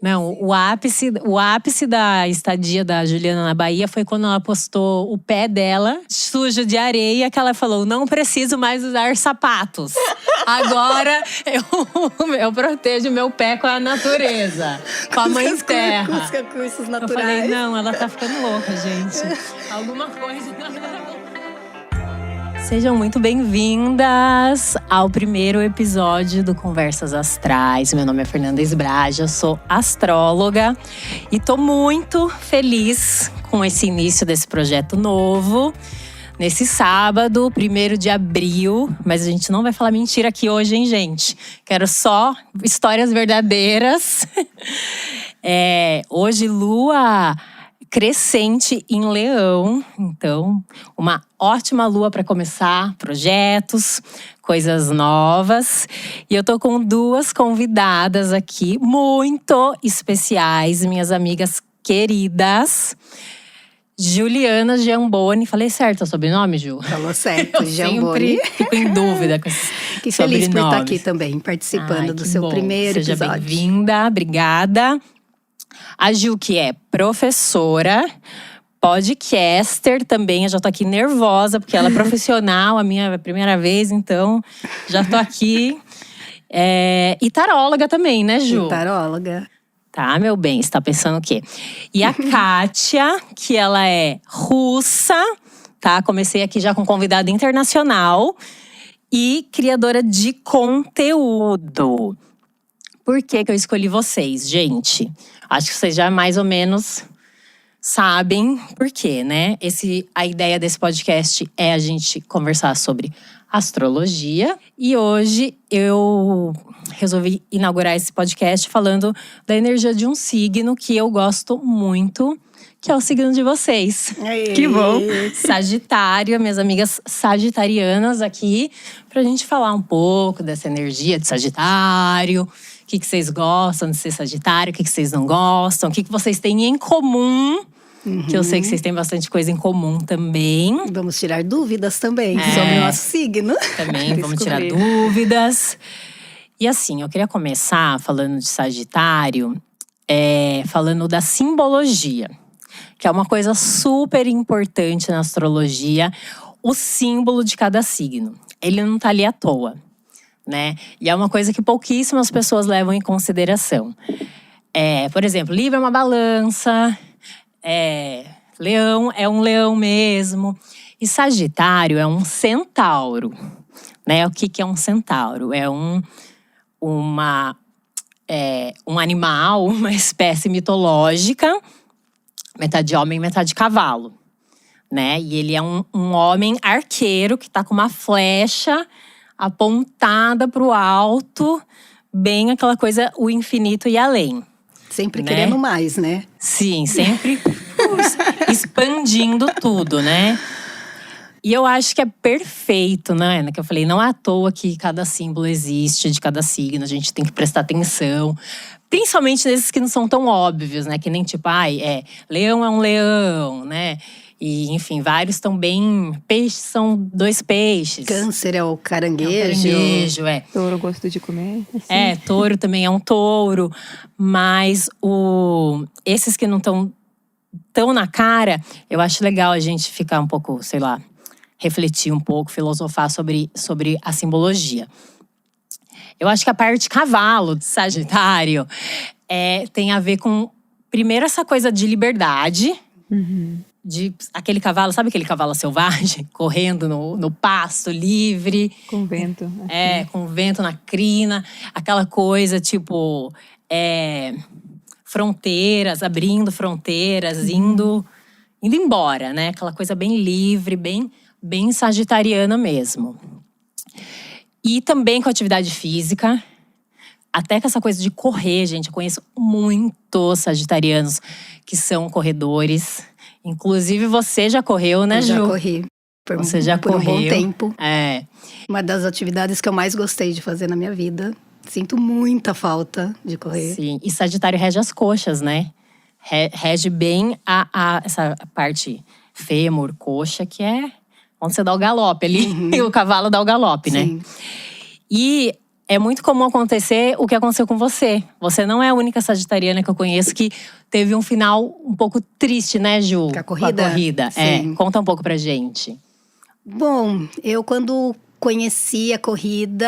Não, o ápice da estadia da Juliana na Bahia foi quando ela postou o pé dela sujo de areia, que ela falou: não preciso mais usar sapatos. Agora eu protejo meu pé com a natureza, com a mãe terra. Com os recursos naturais. Eu falei, não, ela tá ficando louca, gente. Alguma coisa. Sejam muito bem-vindas ao primeiro episódio do Conversas Astrais. Meu nome é Fernanda Esbraja, eu sou astróloga e tô muito feliz com esse início desse projeto novo. Nesse sábado, 1º de abril, mas a gente não vai falar mentira aqui hoje, hein, gente? Quero só histórias verdadeiras. Hoje, lua crescente em Leão, então uma ótima lua para começar projetos, coisas novas. E eu tô com 2 convidadas aqui muito especiais, minhas amigas queridas. Juliana Giamboni, falei certo o sobrenome, Ju? Falou certo, eu Giamboni. Sempre fico em dúvida com esses Que feliz por estar aqui sobrenomes. também, participando do Que seu bom. primeiro Seja episódio. bem-vinda, obrigada. A Ju, que é professora, podcaster também. Eu já tô aqui nervosa, porque ela é profissional, a minha primeira vez, então já tô aqui. E taróloga também, né, Ju? E taróloga. Tá, meu bem, você tá pensando o quê? E a Kátia, que ela é russa, tá? Comecei aqui já com convidada internacional e criadora de conteúdo. Por que eu escolhi vocês, gente? Acho que vocês já mais ou menos sabem por quê, né? A ideia desse podcast é a gente conversar sobre astrologia. E hoje eu resolvi inaugurar esse podcast falando da energia de um signo que eu gosto muito, que é o signo de vocês. Aê. Que bom! Sagitário, minhas amigas sagitarianas aqui, pra gente falar um pouco dessa energia de Sagitário. O que vocês gostam de ser Sagitário, o que vocês não gostam, o que vocês têm em comum. Que eu sei que vocês têm bastante coisa em comum também. Vamos tirar dúvidas também sobre o nosso signo. Também vamos tirar dúvidas. E assim, eu queria começar falando de Sagitário, falando da simbologia, que é uma coisa super importante na astrologia, o símbolo de cada signo. Ele não tá ali à toa, né? E é uma coisa que pouquíssimas pessoas levam em consideração. Por exemplo, Libra é uma balança, Leão é um leão mesmo. E Sagitário é um centauro, né? O que é um centauro? É um animal, uma espécie mitológica, metade homem, metade cavalo, né? E ele é um homem arqueiro que tá com uma flecha apontada pro alto, bem aquela coisa, o infinito e além. Sempre né? querendo mais, né? Sim, sempre expandindo tudo, né? E eu acho que é perfeito, né? Que eu falei, não é à toa que cada símbolo existe, de cada signo. A gente tem que prestar atenção. Principalmente nesses que não são tão óbvios, né? Que nem tipo, leão é um leão, né? E, enfim, vários estão bem… Peixes são 2 peixes. Câncer é o caranguejo. Touro eu gosto de comer. Assim. Touro também é um touro. Mas esses que não estão tão na cara, eu acho legal a gente ficar um pouco, sei lá, refletir um pouco, filosofar sobre a simbologia. Eu acho que a parte cavalo de Sagitário tem a ver com, primeiro, essa coisa de liberdade. De aquele cavalo, sabe aquele cavalo selvagem? Correndo no pasto, livre. Com vento. Com vento na crina. Aquela coisa, tipo… fronteiras, abrindo fronteiras, indo embora, né? Aquela coisa bem livre, bem sagitariana mesmo. E também com atividade física. Até com essa coisa de correr, gente. Eu conheço muitos sagitarianos que são corredores. Inclusive, você já correu, né, Ju? Eu já corri. Você já correu. Por um bom tempo. Uma das atividades que eu mais gostei de fazer na minha vida. Sinto muita falta de correr. Sim, e Sagitário rege as coxas, né? Rege bem essa parte fêmur, coxa, que é onde você dá o galope ali. E o cavalo dá o galope, Sim. né? E é muito comum acontecer o que aconteceu com você. Você não é a única sagitariana que eu conheço que teve um final um pouco triste, né, Ju? Com a corrida? Sim. Conta um pouco pra gente. Bom, eu quando conheci a corrida,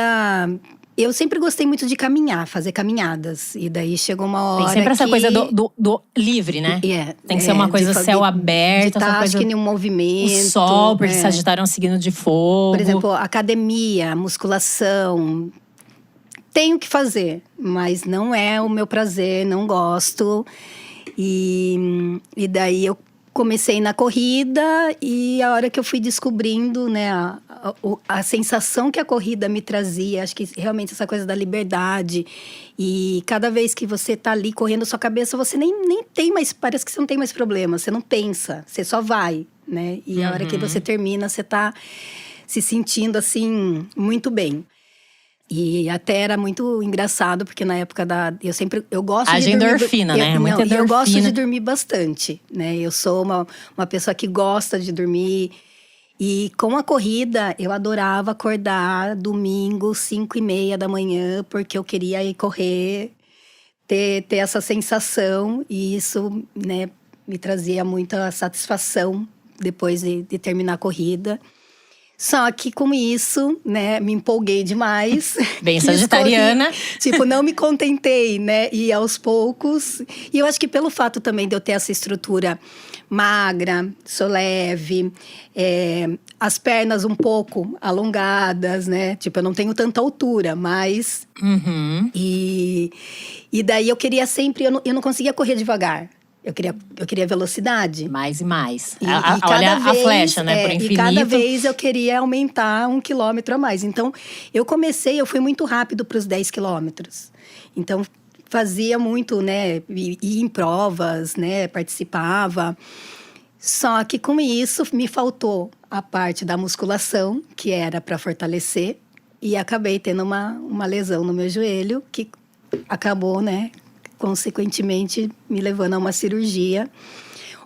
eu sempre gostei muito de caminhar, fazer caminhadas. E daí chegou uma hora Tem sempre essa coisa do livre, né? Tem que ser uma coisa céu aberto. Essa coisa, acho que um movimento. O sol, porque Sagitário é um signo de fogo. Por exemplo, academia, musculação. Tenho que fazer, mas não é o meu prazer, não gosto. E daí eu comecei na corrida e a hora que eu fui descobrindo, né, a sensação que a corrida me trazia, acho que realmente essa coisa da liberdade. E cada vez que você tá ali correndo a sua cabeça, você nem tem mais, parece que você não tem mais problema, você não pensa, você só vai, né? E a hora que você termina, você tá se sentindo assim, muito bem. E até era muito engraçado, porque na época eu gosto de dormir… endorfina, né? Muita endorfina. Eu gosto de dormir bastante, né? Eu sou uma pessoa que gosta de dormir. E com a corrida, eu adorava acordar domingo, 5:30 da manhã, porque eu queria ir correr, ter essa sensação. E isso, né, me trazia muita satisfação depois de terminar a corrida. Só que com isso, né, me empolguei demais. Bem sagitariana. Tipo, não me contentei, né, e aos poucos. E eu acho que pelo fato também de eu ter essa estrutura magra, sou leve, as pernas um pouco alongadas, né? Tipo, eu não tenho tanta altura, mas… E daí eu queria sempre… Eu não conseguia correr devagar. Eu queria velocidade. Mais e mais. Olha a flecha, né? Por infinito. E cada vez eu queria aumentar 1 quilômetro a mais. Então, eu fui muito rápido para os 10 quilômetros. Então, fazia muito, né? Ia em provas, né? Participava. Só que com isso, me faltou a parte da musculação, que era para fortalecer. E acabei tendo uma lesão no meu joelho, que acabou, né? Consequentemente, me levando a uma cirurgia.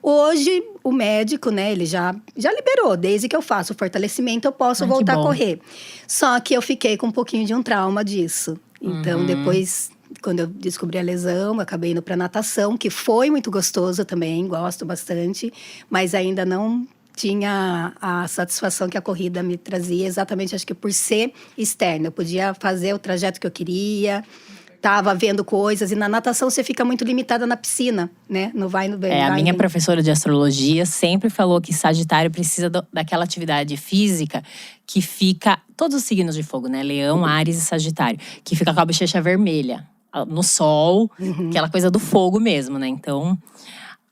Hoje, o médico, né, ele já liberou. Desde que eu faço o fortalecimento, eu posso voltar a correr. Só que eu fiquei com um pouquinho de um trauma disso. Então, depois, quando eu descobri a lesão, eu acabei indo para natação, que foi muito gostoso também, gosto bastante. Mas ainda não tinha a satisfação que a corrida me trazia. Exatamente, acho que por ser externa. Eu podia fazer o trajeto que eu queria… Tava vendo coisas, e na natação você fica muito limitada na piscina, né? Não vai, não vem. A minha professora de astrologia sempre falou que Sagitário precisa daquela atividade física que fica… Todos os signos de fogo, né? Leão, Áries e Sagitário. Que fica com a bochecha vermelha, no sol. Aquela coisa do fogo mesmo, né? Então…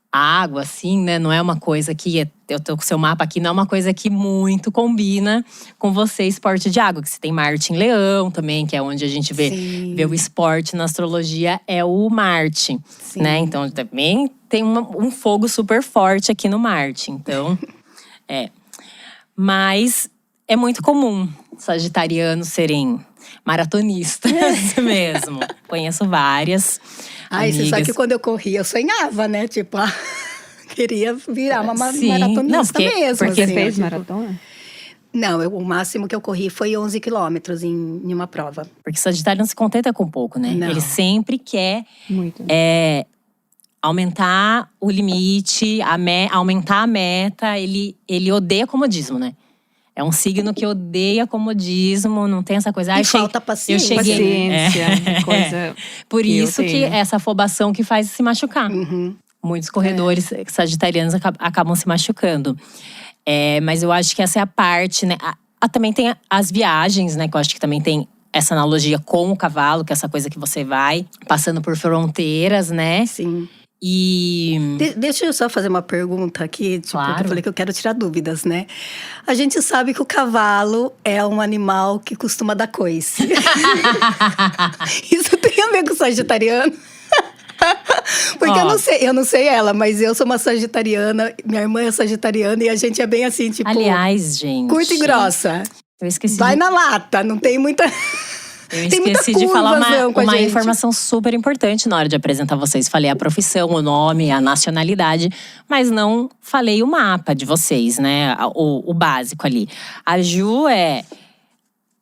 A água, assim, né, não é uma coisa que… Eu tô com o seu mapa aqui, não é uma coisa que muito combina com você, esporte de água. Que você tem Marte em Leão também, que é onde a gente vê o esporte na astrologia, é o Marte, né? Então, também tem um fogo super forte aqui no Marte. Então, Mas é muito comum sagitarianos serem maratonistas mesmo. Conheço várias amigas. Você sabe que quando eu corria, eu sonhava, né? Tipo, queria virar uma maratonista mesmo. Porque assim, fez maratona? Não, o máximo que eu corri foi 11 quilômetros em uma prova. Porque Sagitário não se contenta com pouco, né? Não. Ele sempre quer muito. Aumentar o limite, aumentar a meta. Ele odeia comodismo, né? É um signo que odeia comodismo, não tem essa coisa… E falta paciência. Eu cheguei. Paciência, coisa… Por isso que essa afobação que faz se machucar. Muitos corredores sagitarianos acabam se machucando. Mas eu acho que essa é a parte, né? Também tem as viagens, né? Que eu acho que também tem essa analogia com o cavalo, que é essa coisa que você vai passando por fronteiras, né? Sim. E… Deixa eu só fazer uma pergunta aqui, tipo, Claro. que eu falei que eu quero tirar dúvidas, né? A gente sabe que o cavalo é um animal que costuma dar coice. Isso tem a ver com o sagitariano? Porque eu não sei ela, mas eu sou uma sagitariana, minha irmã é sagitariana e a gente é bem assim, tipo… Aliás, gente… curta e grossa. Eu esqueci Vai na lata, não tem muita… Eu esqueci de falar uma informação super importante na hora de apresentar vocês. Falei a profissão, o nome, a nacionalidade, mas não falei o mapa de vocês, né? O básico ali. A Ju é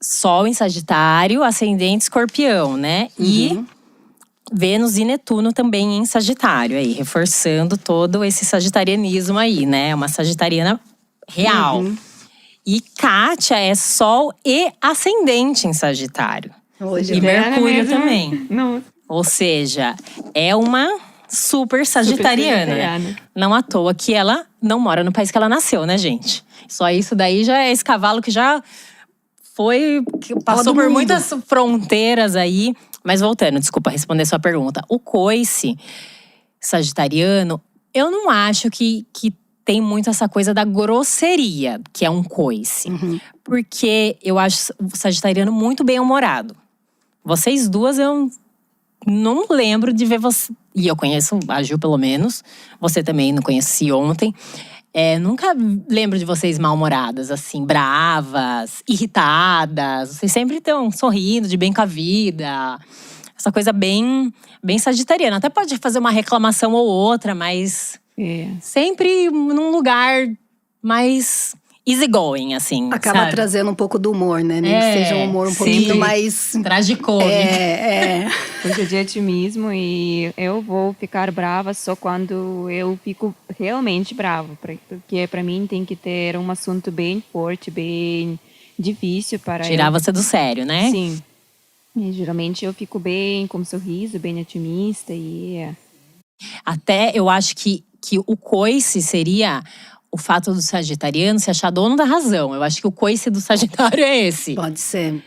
Sol em Sagitário, ascendente Escorpião, né? E Vênus e Netuno também em Sagitário aí, reforçando todo esse sagitarianismo aí, né? Uma sagitariana real. E Kátia é Sol e ascendente em Sagitário. Hoje E Mercúrio mesmo. também. Não, Ou seja, é uma super sagitariana. sagitariana. Não à toa que ela não mora no país que ela nasceu, né, gente? Só isso daí já é esse cavalo que já passou Todo por mundo. muitas fronteiras aí. Mas voltando, desculpa responder sua pergunta. O coice sagitariano, eu não acho que tem muito essa coisa da grosseria, que é um coice. Porque eu acho o sagitariano muito bem-humorado. Vocês duas, eu não lembro de ver você… E eu conheço a Ju, pelo menos. Você também, não conheci ontem. Nunca lembro de vocês mal-humoradas, assim, bravas, irritadas. Vocês sempre estão sorrindo, de bem com a vida. Essa coisa bem sagitariana. Até pode fazer uma reclamação ou outra, mas sempre num lugar mais easygoing, assim. Acaba sabe? trazendo um pouco do humor, né? Nem que seja um humor um pouquinho sim. mais… Tragicômico. coisa de otimismo e eu vou ficar brava só quando eu fico realmente bravo, porque para mim tem que ter um assunto bem forte, bem difícil para Tirar eu… você do sério, né? Sim. E geralmente eu fico bem com um sorriso, bem otimista e… Até eu acho que o coice seria o fato do sagitariano se achar dono da razão. Eu acho que o coice do sagitário é esse. Pode ser.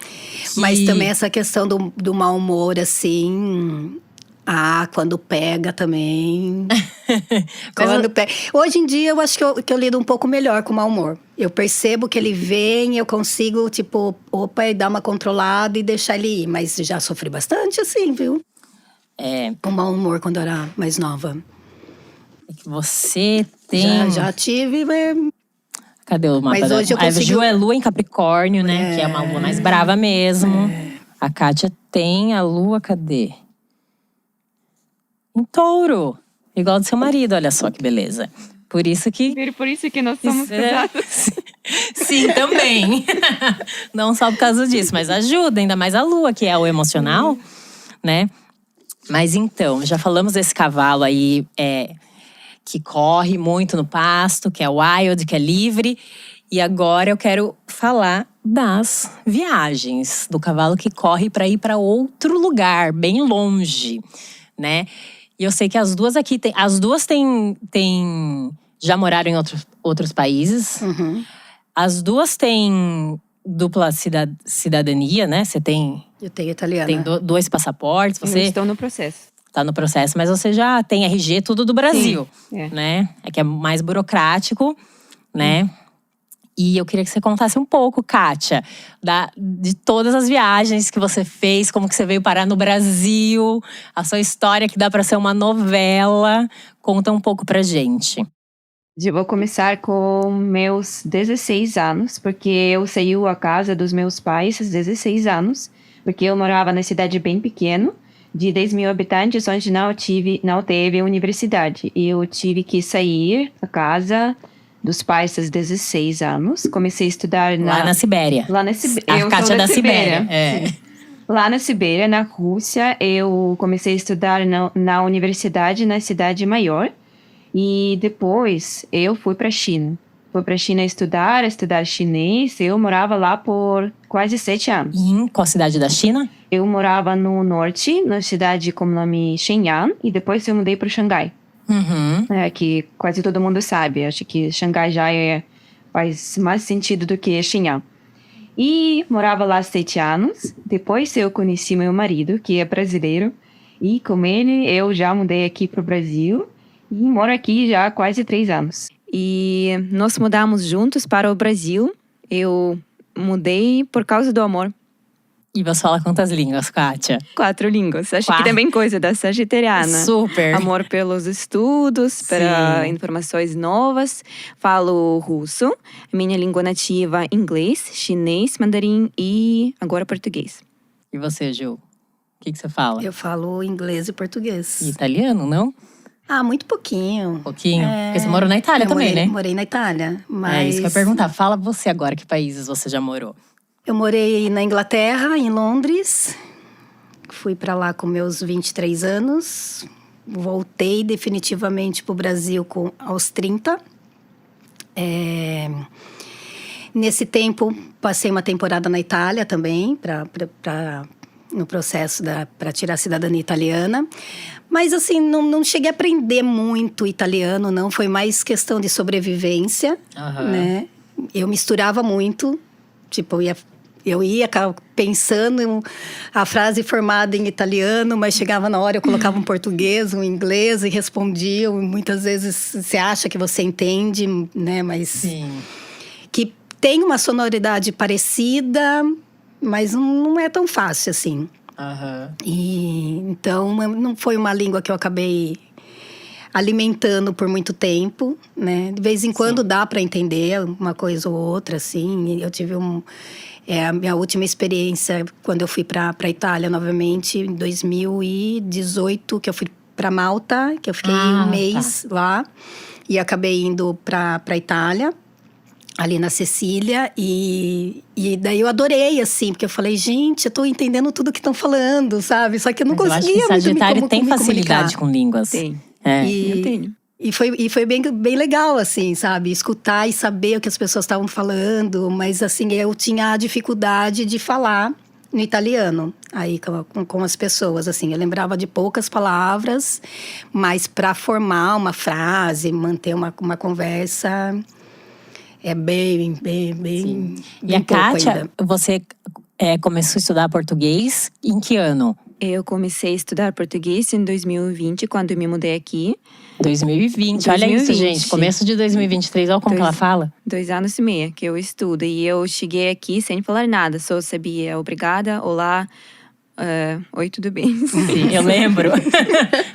Mas também essa questão do mau humor, assim… quando pega também. Quando pega. Hoje em dia, eu acho que eu lido um pouco melhor com o mau humor. Eu percebo que ele vem, eu consigo, tipo… Opa, e dar uma controlada e deixar ele ir. Mas já sofri bastante, assim, viu? Com mau humor quando eu era mais nova. Você tem… Já tive… Cadê o mapa Mas hoje eu A consigo… Ju é lua em Capricórnio, né? Que é uma lua mais brava mesmo. A Kátia tem a lua, cadê? Em Touro. Igual do seu marido, olha só que beleza. Por isso que… Por isso que nós somos casados. Sim, também. Não só por causa disso, mas ajuda, ainda mais a lua, que é o emocional, né? Mas então, já falamos desse cavalo aí… que corre muito no pasto, que é wild, que é livre. E agora eu quero falar das viagens do cavalo que corre para ir para outro lugar, bem longe, né? E eu sei que as duas aqui já moraram em outros países. As duas têm dupla cidadania, né? Você tem… Eu tenho italiana. Tem dois passaportes. Eu Você estou no processo. tá no processo, mas você já tem RG tudo do Brasil, Sim, né? É que é mais burocrático, né? E eu queria que você contasse um pouco, Kátia, de todas as viagens que você fez, como que você veio parar no Brasil, a sua história que dá para ser uma novela. Conta um pouco pra gente. Eu vou começar com meus 16 anos, porque eu saí da casa dos meus pais aos 16 anos, porque eu morava na cidade bem pequena, de 10 mil habitantes, onde não teve universidade. E eu tive que sair da casa dos pais aos 16 anos. Comecei a estudar Lá na Sibéria. Lá na Sibéria. A Kátia da Sibéria. Lá na Sibéria, na Rússia, eu comecei a estudar na universidade na cidade maior. E depois eu fui para a China. Fui para a China estudar chinês. Eu morava lá por quase 7 anos. E em qual cidade da China? Eu morava no norte, na cidade com o nome Shenyang, e depois eu mudei para Xangai. Que quase todo mundo sabe. Acho que Xangai já faz mais sentido do que Shenyang. E morava lá 7 anos. Depois eu conheci meu marido, que é brasileiro. E com ele eu já mudei aqui para o Brasil. E moro aqui já há quase 3 anos. E nós mudamos juntos para o Brasil. Eu mudei por causa do amor. E você fala quantas línguas, Kátia? 4 línguas. Acho que também coisa da sagitariana. Super. Amor pelos estudos, para informações novas. Falo russo. Minha língua nativa, inglês, chinês, mandarim e agora português. E você, Ju? O que você fala? Eu falo inglês e português. E italiano, não? Muito pouquinho. Pouquinho? Porque você morou na Itália também, né? Morei na Itália, mas… É isso que eu ia perguntar. Fala você agora, que países você já morou? Eu morei na Inglaterra, em Londres. Fui para lá com meus 23 anos. Voltei definitivamente para o Brasil aos 30. Nesse tempo, passei uma temporada na Itália também, no processo para tirar a cidadania italiana. Mas, assim, não cheguei a aprender muito italiano, não. Foi mais questão de sobrevivência, né? Eu misturava muito. Tipo, eu ia pensando a frase formada em italiano, mas chegava na hora, eu colocava um português, um inglês e respondia. Muitas vezes você acha que você entende, né? Mas Sim. Que tem uma sonoridade parecida, mas não é tão fácil assim. E então não foi uma língua que eu acabei alimentando por muito tempo, né? De vez em quando dá para entender uma coisa ou outra, assim. Eu tive a minha última experiência quando eu fui para a Itália novamente em 2018, que eu fui para Malta, que eu fiquei um mês lá e acabei indo para a Itália, ali na Sicília, e daí eu adorei, assim, porque eu falei, gente, eu tô entendendo tudo que estão falando, sabe? Só que eu não conseguia muito Sagitário tem facilidade comunicar. com línguas. Tem. Eu tenho. E foi bem legal, assim, sabe? Escutar e saber o que as pessoas estavam falando. Mas, assim, eu tinha a dificuldade de falar no italiano. Aí, com as pessoas, assim. Eu lembrava de poucas palavras. Mas para formar uma frase, manter uma conversa… É bem E a pouco Kátia, ainda. você começou a estudar português em que ano? Eu comecei a estudar português em 2020, quando eu me mudei aqui. 2020. Olha isso, gente. Começo de 2023, olha como que ela fala. 2 anos e meio que eu estudo. E eu cheguei aqui sem falar nada. Só sabia obrigada, olá, oi, tudo bem? Sim, eu lembro.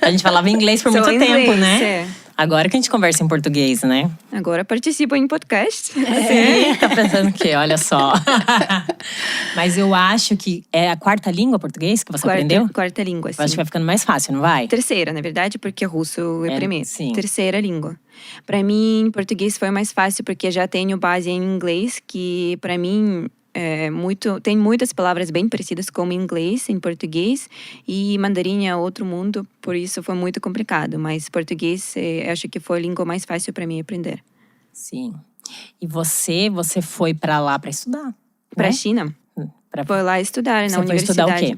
A gente falava inglês por muito tempo, né? Agora que a gente conversa em português, né? Agora participo em podcast. Sim, tá pensando o quê? Olha só. Mas eu acho que é a quarta língua português que você aprendeu? Quarta língua, sim. Eu acho que vai ficando mais fácil, não vai? Terceira, na verdade, porque russo é primeiro. Sim. Terceira língua. Para mim, português foi mais fácil porque já tenho base em inglês, que para mim tem muitas palavras bem parecidas com inglês em português, e mandarim é outro mundo, por isso foi muito complicado. Mas português, acho que foi a língua mais fácil para mim aprender. Sim. E você foi para lá para estudar? Para a né? China. Foi lá estudar na universidade. Você foi estudar o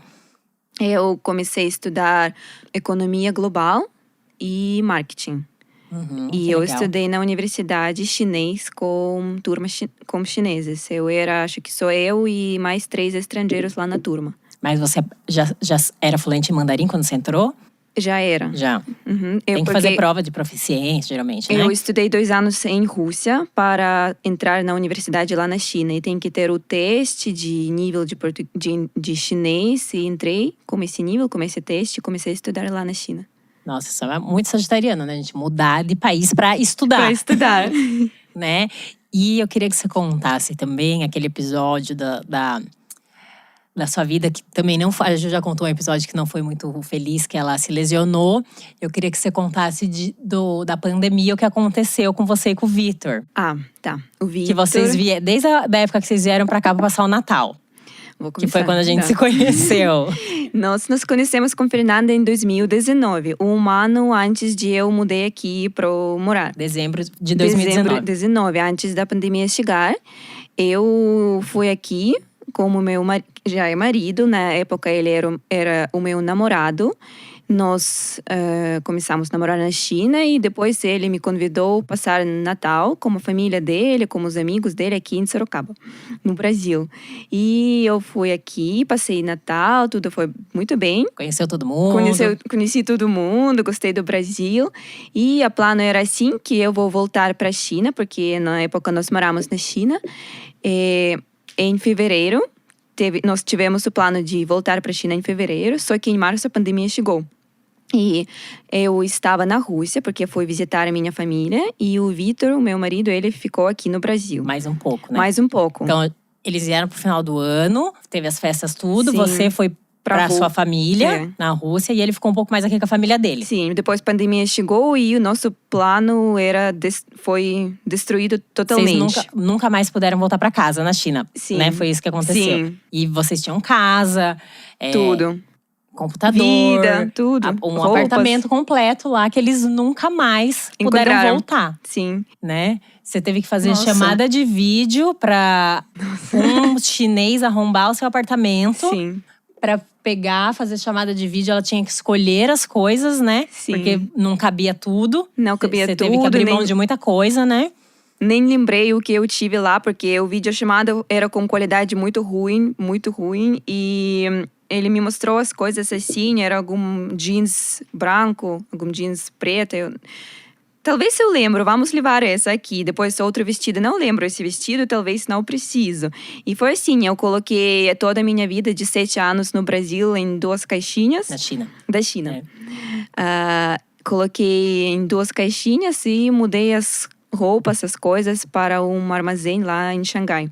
quê? Eu comecei a estudar economia global e marketing. E eu estudei na universidade chinês com turmas com chineses. Acho que sou eu e mais 3 estrangeiros lá na turma. Mas você já era fluente em mandarim quando você entrou? Já era. Já. Tem que fazer prova de proficiência, geralmente, né? Eu estudei 2 anos em Rússia para entrar na universidade lá na China. E tem que ter o teste de nível de chinês. E entrei com esse nível, com esse teste, e comecei a estudar lá na China. Nossa, isso é muito sagitariano, né? A gente mudar de país para estudar. Para estudar. Né? E eu queria que você contasse também aquele episódio da sua vida, que também não foi… A Ju já contou um episódio que não foi muito feliz, que ela se lesionou. Eu queria que você contasse da pandemia, o que aconteceu com você e com o Vitor. Ah, tá. O Vitor… Que vocês vieram… Desde a época que vocês vieram pra cá pra passar o Natal. Que foi quando a gente se conheceu. Nós nos conhecemos com Fernanda em 2019. Um ano antes de eu mudei aqui para morar. Dezembro de 2019. Antes da pandemia chegar. Eu fui aqui como meu já é marido. Na época ele era o meu namorado. Nós começamos a namorar na China e depois ele me convidou a passar Natal com a família dele, com os amigos dele aqui em Sorocaba, no Brasil. E eu fui aqui, passei Natal, tudo foi muito bem. Conheceu todo mundo? Conheci todo mundo, gostei do Brasil. E a plano era assim, que eu vou voltar para a China, porque na época nós moramos na China. Em fevereiro, nós tivemos o plano de voltar para a China em fevereiro, só que em março a pandemia chegou. E eu estava na Rússia, porque fui visitar a minha família. E o Vitor, o meu marido, ele ficou aqui no Brasil. Mais um pouco, né? Mais um pouco. Então, eles vieram pro final do ano, teve as festas tudo. Sim. Você foi pra sua família na Rússia. E ele ficou um pouco mais aqui com a família dele. Sim, depois a pandemia chegou e o nosso plano foi destruído totalmente. Vocês nunca mais puderam voltar pra casa na China, Sim. né? Foi isso que aconteceu. Sim. E vocês tinham casa, Tudo. computador, Vida, tudo. Um apartamento completo lá que eles nunca mais puderam voltar. Sim. Né? Você teve que fazer chamada de vídeo pra um chinês arrombar o seu apartamento. Sim. Pra fazer chamada de vídeo, ela tinha que escolher as coisas, né? Sim. Porque não cabia tudo. Não cabia tudo. Você teve que abrir mão de muita coisa, né? Nem lembrei o que eu tive lá, porque o videochamada era com qualidade muito ruim. E ele me mostrou as coisas assim, era algum jeans branco, algum jeans preto. Talvez eu lembro, vamos levar essa aqui. Depois outro vestido, não lembro esse vestido, talvez não preciso. E foi assim, eu coloquei toda a minha vida de 7 anos no Brasil em 2 caixinhas. Da China. Coloquei em 2 caixinhas e mudei as roupas, as coisas para um armazém lá em Xangai.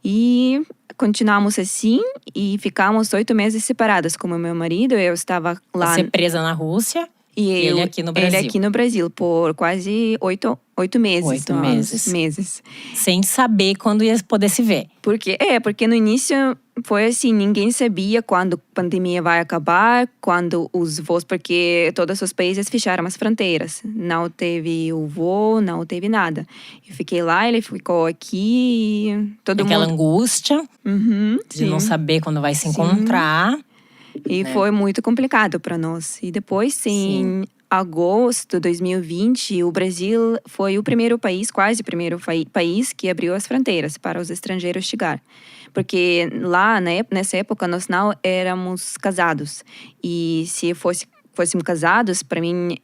E continuamos assim e ficamos 8 meses separadas. Como meu marido, eu estava lá… Você presa na Rússia. E ele aqui no Brasil. Ele aqui no Brasil por quase 8 meses. 8 meses. Sem saber quando ia poder se ver. Porque no início foi assim, ninguém sabia quando a pandemia vai acabar, quando os voos… Porque todos os países fecharam as fronteiras. Não teve o voo, não teve nada. Eu fiquei lá, ele ficou aqui, Aquela angústia de sim. não saber quando vai se encontrar. E foi muito complicado para nós. E depois, em agosto de 2020, o Brasil foi o primeiro país, quase o primeiro país que abriu as fronteiras para os estrangeiros chegar. Porque lá, nessa época, nós não éramos casados. E se fôssemos casados, para mim,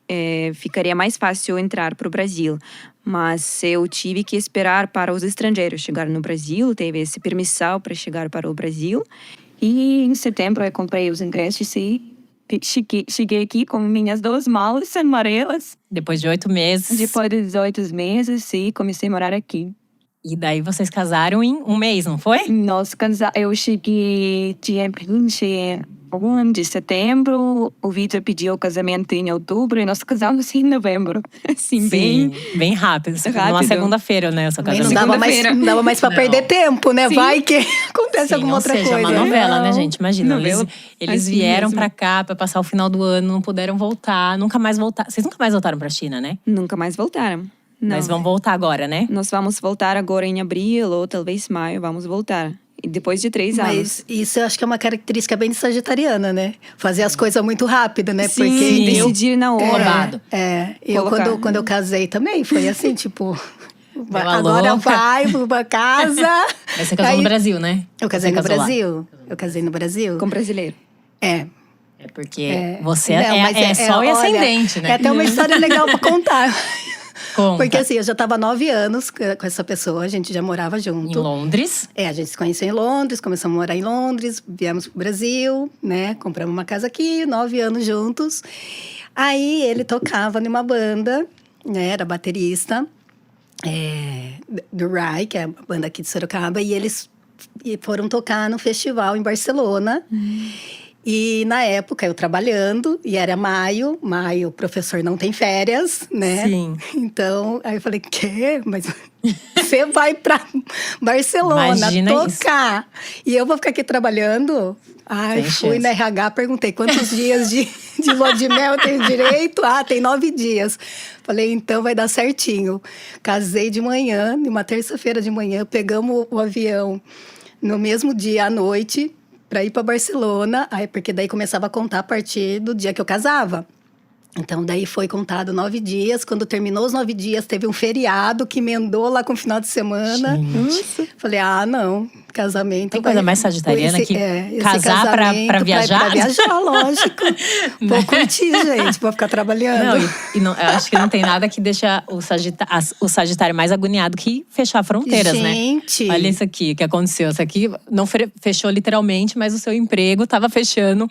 ficaria mais fácil entrar para o Brasil. Mas eu tive que esperar para os estrangeiros chegar no Brasil. Teve essa permissão para chegar para o Brasil. E em setembro eu comprei os ingressos e cheguei aqui com minhas 2 malas amarelas. Depois de 8 meses. Depois de 8 meses, e comecei a morar aqui. E daí vocês casaram em 1 mês, não foi? Eu cheguei dia 21 de setembro. O Vitor pediu o casamento em outubro e nós casamos em novembro. Assim, bem rápido. Numa segunda-feira, né? Não dava mais pra perder tempo, né? Sim. Vai que acontece alguma outra coisa. Uma novela, né, gente? Imagina. Novela. Eles Assim vieram mesmo. pra cá pra passar o final do ano, não puderam voltar, nunca mais voltaram. Vocês nunca mais voltaram pra China, né? Nunca mais voltaram. Não. Mas vão voltar agora, né? Nós vamos voltar agora em abril ou talvez maio, vamos voltar. E depois de 3 anos. Mas isso eu acho que é uma característica bem de sagitariana, né? Fazer as coisas muito rápido, né? Sim, porque decidir na hora. Eu quando eu casei também, foi assim, tipo… Agora louca. vai pra casa. Mas você casou no Brasil, né? Eu casei no casou lá. Brasil. Eu casei no Brasil. Com brasileiro. É. É porque você é sol e olha, ascendente, né? É até uma história legal pra contar. Conta. Porque assim, eu já tava 9 anos com essa pessoa, a gente já morava junto. Em Londres. A gente se conheceu em Londres, começamos a morar em Londres, viemos pro Brasil, né? Compramos uma casa aqui, 9 anos juntos. Aí ele tocava numa banda, né? Era baterista do Rai, que é a banda aqui de Sorocaba. E eles foram tocar no festival em Barcelona. E na época eu trabalhando, e era maio, o professor não tem férias, né? Sim. Então, aí eu falei, quê? Mas você vai pra Barcelona Imagina tocar. Isso. E eu vou ficar aqui trabalhando? Ai, fui na RH, perguntei quantos dias de lua de mel eu tenho direito? Tem 9 dias. Falei, então vai dar certinho. Casei de manhã, numa terça-feira de manhã, pegamos o avião no mesmo dia à noite, para ir para Barcelona, porque daí começava a contar a partir do dia que eu casava. Então, daí foi contado 9 dias. Quando terminou os 9 dias, teve um feriado que emendou lá com o final de semana. Falei, não, casamento… Tem coisa mais sagitariana que casar pra viajar? Pra viajar, lógico. Vou curtir, gente, vou ficar trabalhando. Eu acho que não tem nada que deixa o Sagitário mais agoniado que fechar fronteiras, gente, né? Olha isso aqui, o que aconteceu. Isso aqui não fechou literalmente, mas o seu emprego tava fechando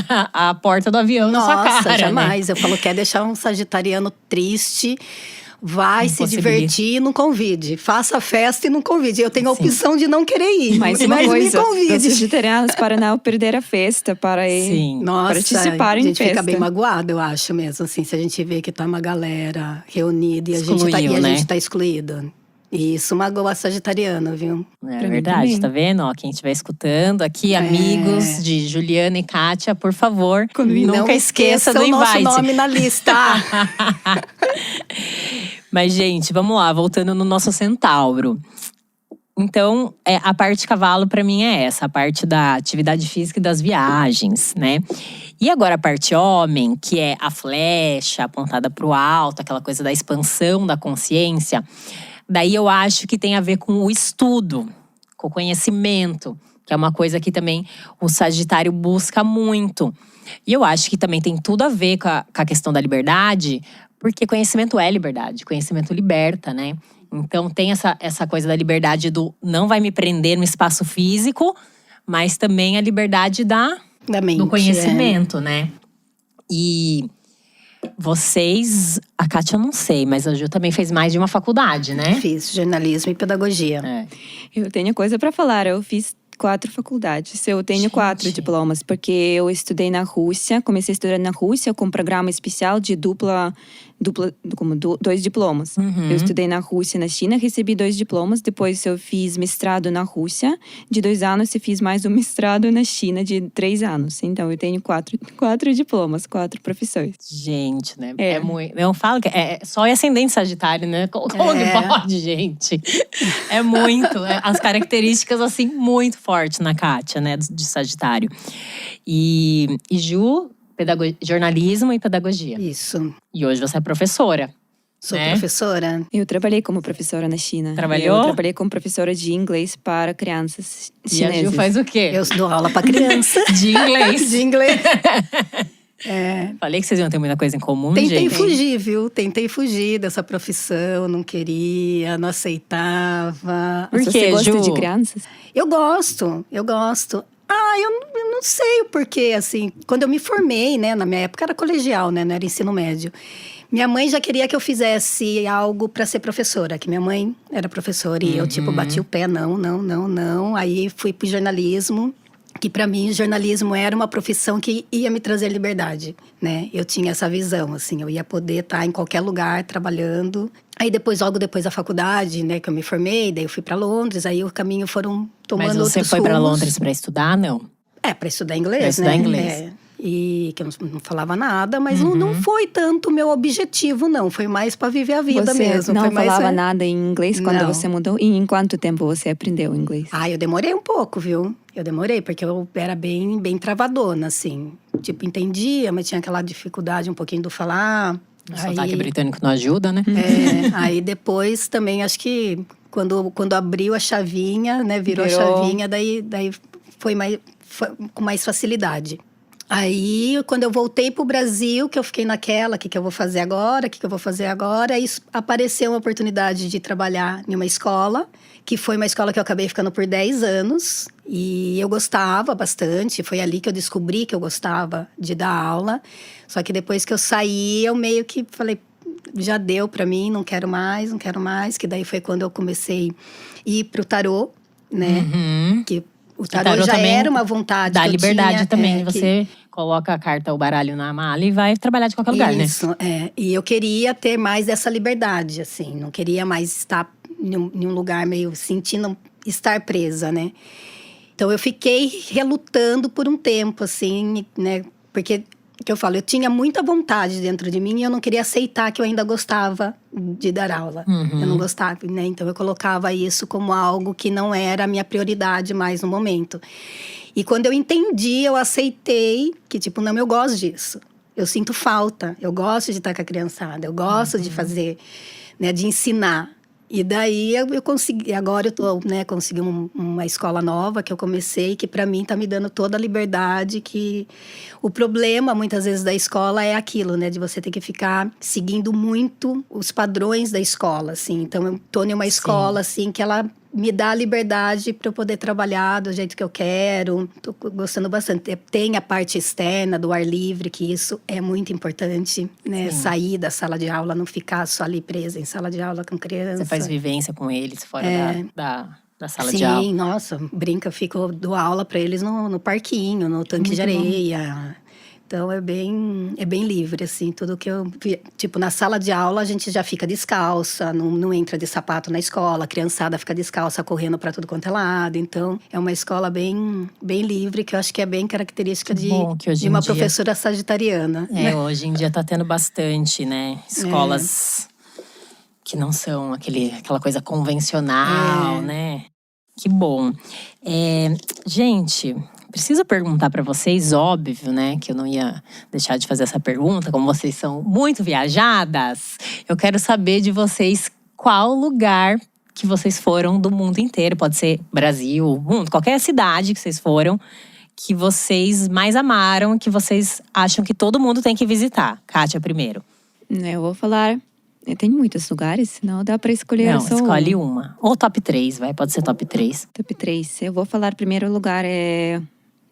a porta do avião na sua cara. Nossa, jamais. Né? Eu falo, quer deixar um sagitariano triste, vai se divertir e não convide. Faça festa e não convide. Eu tenho a opção de não querer ir, Mas mas uma coisa, me convide. os vegetarianos para não perder a festa, para ir Nossa, participar a em gente festa. fica bem magoado, eu acho mesmo, assim, se a gente vê que tá uma galera reunida e a Excluiu, né? gente tá excluído. E isso magoa a sagitariana, viu? É Pra mim verdade, também. tá vendo? Ó, quem estiver escutando aqui, amigos de Juliana e Kátia, por favor, nunca Não esqueça do o nosso invite. nome na lista. Mas, gente, vamos lá, voltando no nosso centauro. Então, a parte cavalo pra mim é essa, a parte da atividade física e das viagens, né? E agora a parte homem, que é a flecha apontada pro alto, aquela coisa da expansão da consciência. Daí eu acho que tem a ver com o estudo, com o conhecimento, que é uma coisa que também o Sagitário busca muito. E eu acho que também tem tudo a ver com a questão da liberdade, porque conhecimento é liberdade, conhecimento liberta, né? Então tem essa coisa da liberdade do não vai me prender no espaço físico, mas também a liberdade Da mente, do conhecimento, né? E vocês, a Kátia eu não sei, mas a Ju também fez mais de uma faculdade, né? Fiz jornalismo e pedagogia. Eu tenho coisa para falar. Eu fiz 4 faculdades. Eu tenho 4 diplomas, porque eu estudei na Rússia. Comecei a estudar na Rússia com um programa especial de 2 diplomas. Eu estudei na Rússia e na China, recebi 2 diplomas. Depois eu fiz mestrado na Rússia de 2 anos e fiz mais um mestrado na China de 3 anos. Então eu tenho 4 diplomas, 4 profissões. Gente, né? É muito. Eu falo que é só ascendente Sagitário, né? Como que pode, gente? É muito. As características, assim, muito fortes na Kátia, né? De Sagitário. E Ju, jornalismo e pedagogia. Isso. E hoje você é professora. Sou né? professora. Eu trabalhei como professora na China. Trabalhou? Eu trabalhei como professora de inglês para crianças E a Ju chinesas. faz o quê? Eu dou aula para criança. De inglês. De inglês. Falei que vocês iam ter muita coisa em comum, Tentei gente. fugir, viu? Tentei fugir dessa profissão, não queria, não aceitava. Por Mas quê, você gosta Ju? de crianças? Eu gosto. Eu não sei o porquê, assim. Quando eu me formei, né? Na minha época era colegial, né? Não era ensino médio. Minha mãe já queria que eu fizesse algo para ser professora, que minha mãe era professora. E eu, bati o pé, não. Aí fui pro jornalismo, que para mim, jornalismo era uma profissão que ia me trazer liberdade, né? Eu tinha essa visão, assim. Eu ia poder estar em qualquer lugar, trabalhando. Aí logo depois da faculdade, né? Que eu me formei, daí eu fui para Londres. Aí o caminho foram tomando outros rumos. Mas você foi para Londres para estudar, não? Para estudar inglês, Pra estudar né? inglês. E que eu não falava nada, mas não foi tanto o meu objetivo, não. Foi mais para viver a vida Você mesmo. não Foi mais, falava nada em inglês quando Não. você mudou? E em quanto tempo você aprendeu inglês? Eu demorei um pouco, viu? Eu demorei, porque eu era bem travadona, assim. Entendia, mas tinha aquela dificuldade um pouquinho do falar. O sotaque britânico não ajuda, né? Aí depois também, acho que quando abriu a chavinha, né? Virou a chavinha, daí foi com mais facilidade. Aí, quando eu voltei pro Brasil, que eu fiquei naquela, o que eu vou fazer agora, aí apareceu uma oportunidade de trabalhar em uma escola, que foi uma escola que eu acabei ficando por 10 anos. E eu gostava bastante, foi ali que eu descobri que eu gostava de dar aula. Só que depois que eu saí, eu meio que falei, já deu pra mim, não quero mais. Que daí foi quando eu comecei a ir pro tarô, né? Que o tarô já era uma vontade dá que eu liberdade tinha, também. Você coloca a carta, o baralho na mala e vai trabalhar de qualquer lugar, né? Isso, E eu queria ter mais dessa liberdade, assim. Não queria mais estar em um lugar meio sentindo estar presa, né? Então, eu fiquei relutando por um tempo, assim, né? Porque, que eu falo, eu tinha muita vontade dentro de mim e eu não queria aceitar que eu ainda gostava de dar aula. Eu não gostava, né? Então, eu colocava isso como algo que não era a minha prioridade mais no momento. E quando eu entendi, eu aceitei que, não, eu gosto disso. Eu sinto falta, eu gosto de estar com a criançada, eu gosto de fazer, né, de ensinar. E daí eu consegui, agora eu tô, né, consegui uma escola nova que eu comecei, que para mim tá me dando toda a liberdade, que o problema muitas vezes da escola é aquilo, né, de você ter que ficar seguindo muito os padrões da escola, assim. Então eu tô em uma escola, assim, que ela me dá a liberdade para eu poder trabalhar do jeito que eu quero. Tô gostando bastante. Tem a parte externa do ar livre, que isso é muito importante, né? Sim. Sair da sala de aula, não ficar só ali presa em sala de aula com criança. Você faz vivência com eles fora da sala Sim, de aula. nossa, dou aula para eles no parquinho, no tanque de areia. Então, é bem livre, assim, tudo que eu… Tipo, na sala de aula, a gente já fica descalça, não entra de sapato na escola. A criançada fica descalça, correndo para tudo quanto é lado. Então, é uma escola bem livre, que eu acho que é bem característica de uma professora sagitariana. Hoje em dia tá tendo bastante, né? Escolas que não são aquela coisa convencional, né? Que bom. Gente… Preciso perguntar para vocês, óbvio, né, que eu não ia deixar de fazer essa pergunta, como vocês são muito viajadas, eu quero saber de vocês qual lugar que vocês foram do mundo inteiro, pode ser Brasil, mundo, qualquer cidade que vocês foram, que vocês mais amaram, que vocês acham que todo mundo tem que visitar. Kátia, primeiro. Eu vou falar… Tem muitos lugares, não dá para escolher Não, só escolhe uma. Ou top 3, pode ser top 3. Top 3. Eu vou falar primeiro lugar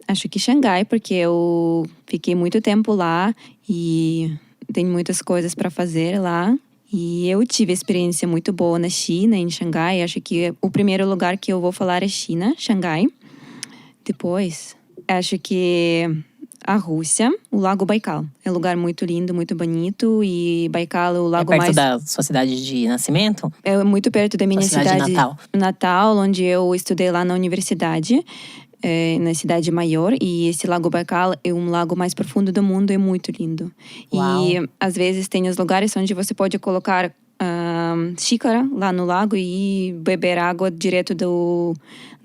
acho que Xangai, porque eu fiquei muito tempo lá e tem muitas coisas para fazer lá. E eu tive experiência muito boa na China, em Xangai. Acho que o primeiro lugar que eu vou falar é China, Xangai. Depois, acho que a Rússia, o Lago Baikal. É um lugar muito lindo, muito bonito. E Baikal é o lago perto mais… da sua cidade de nascimento? É muito perto da minha cidade natal. Natal, onde eu estudei lá na universidade. Na cidade maior, e esse Lago Baikal é um lago mais profundo do mundo, é muito lindo. Uau. E às vezes tem os lugares onde você pode colocar xícara lá no lago e beber água direto do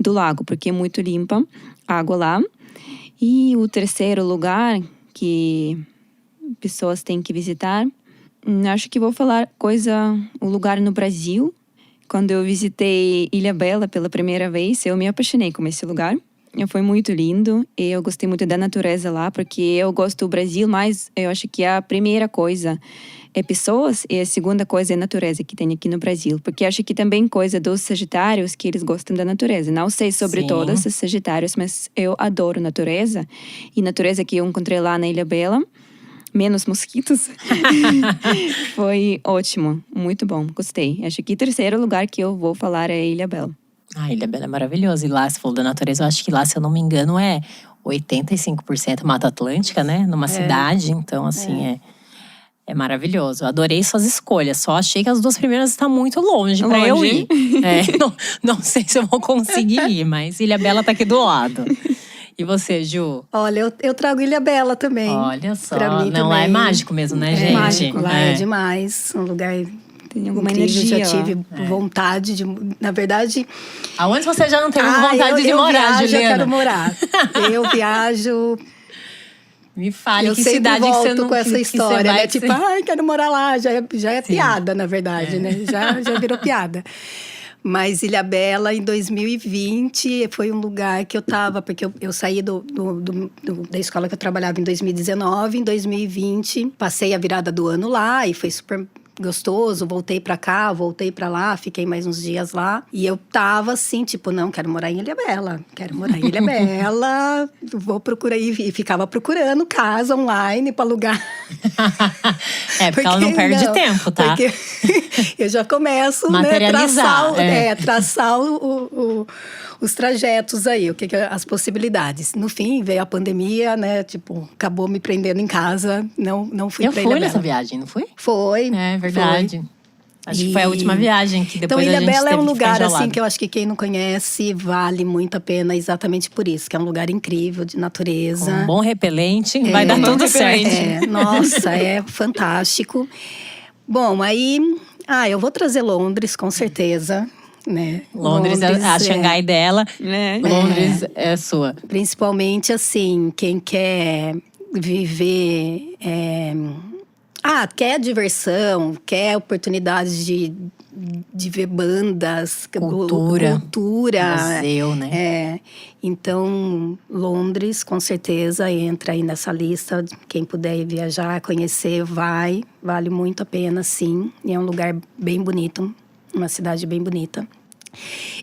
lago, porque é muito limpa a água lá. E o terceiro lugar que pessoas têm que visitar, acho que vou falar o lugar no Brasil. Quando eu visitei Ilhabela pela primeira vez, eu me apaixonei com esse lugar. Foi muito lindo e eu gostei muito da natureza lá, porque eu gosto do Brasil, mas eu acho que a primeira coisa é pessoas e a segunda coisa é a natureza que tem aqui no Brasil. Porque acho que também coisa dos sagitários que eles gostam da natureza. Não sei sobre todos os sagitários, mas eu adoro natureza. E natureza que eu encontrei lá na Ilhabela, menos mosquitos, foi ótimo, muito bom, gostei. Acho que o terceiro lugar que eu vou falar é Ilhabela. Ilhabela é maravilhoso. E lá, se for da natureza, eu acho que lá, se eu não me engano, é 85% Mata Atlântica, né? Numa cidade. Então, assim, é maravilhoso. Eu adorei suas escolhas. Só achei que as duas primeiras estão muito longe pra eu ir. Não sei se eu vou conseguir ir, mas Ilhabela tá aqui do lado. E você, Ju? Olha, eu trago Ilhabela também. Olha só. Pra mim não, também. lá é mágico mesmo, né, gente? Mágico, lá é demais. Um lugar… Tem alguma incrível, energia. Já tive vontade de… Na verdade… Aonde você já não teve vontade de morar, Juliana? Eu quero morar. Eu viajo… Me fale, eu que sempre cidade volto que você não… com essa história, né? Tipo, quero morar lá. Já é Sim. piada, na verdade, né? Já virou piada. Mas Ilhabela, em 2020, foi um lugar que eu tava… Porque eu saí da escola que eu trabalhava em 2019. Em 2020, passei a virada do ano lá e foi super gostoso. Voltei pra cá, voltei pra lá, fiquei mais uns dias lá. E eu tava assim, tipo, não, quero morar em Ilhabela. Quero morar em Ilhabela. Vou procurar. E ficava procurando casa online pra alugar. Porque ela não perde tempo, tá? Porque eu já começo, materializar, traçar os trajetos aí, as possibilidades. No fim, veio a pandemia, né? Tipo, acabou me prendendo em casa. Não fui pra Ilhabela. Eu fui nessa viagem, não fui? Foi. É verdade. Foi. Acho que foi a última viagem que depois então, a gente teve que ficar Ilhabela é um lugar, enjaulado. assim, que eu acho que quem não conhece vale muito a pena exatamente por isso. Que é um lugar incrível, de natureza. Com um bom repelente, vai dar tudo certo. Nossa, é fantástico. Bom, aí… eu vou trazer Londres, com certeza. Né? Londres é a Xangai dela, Londres é sua. Principalmente, assim, quem quer viver… quer diversão, quer oportunidades de ver bandas, cultura, museu, né? Então, Londres, com certeza, entra aí nessa lista. Quem puder viajar, conhecer, vale muito a pena, sim. E é um lugar bem bonito, uma cidade bem bonita.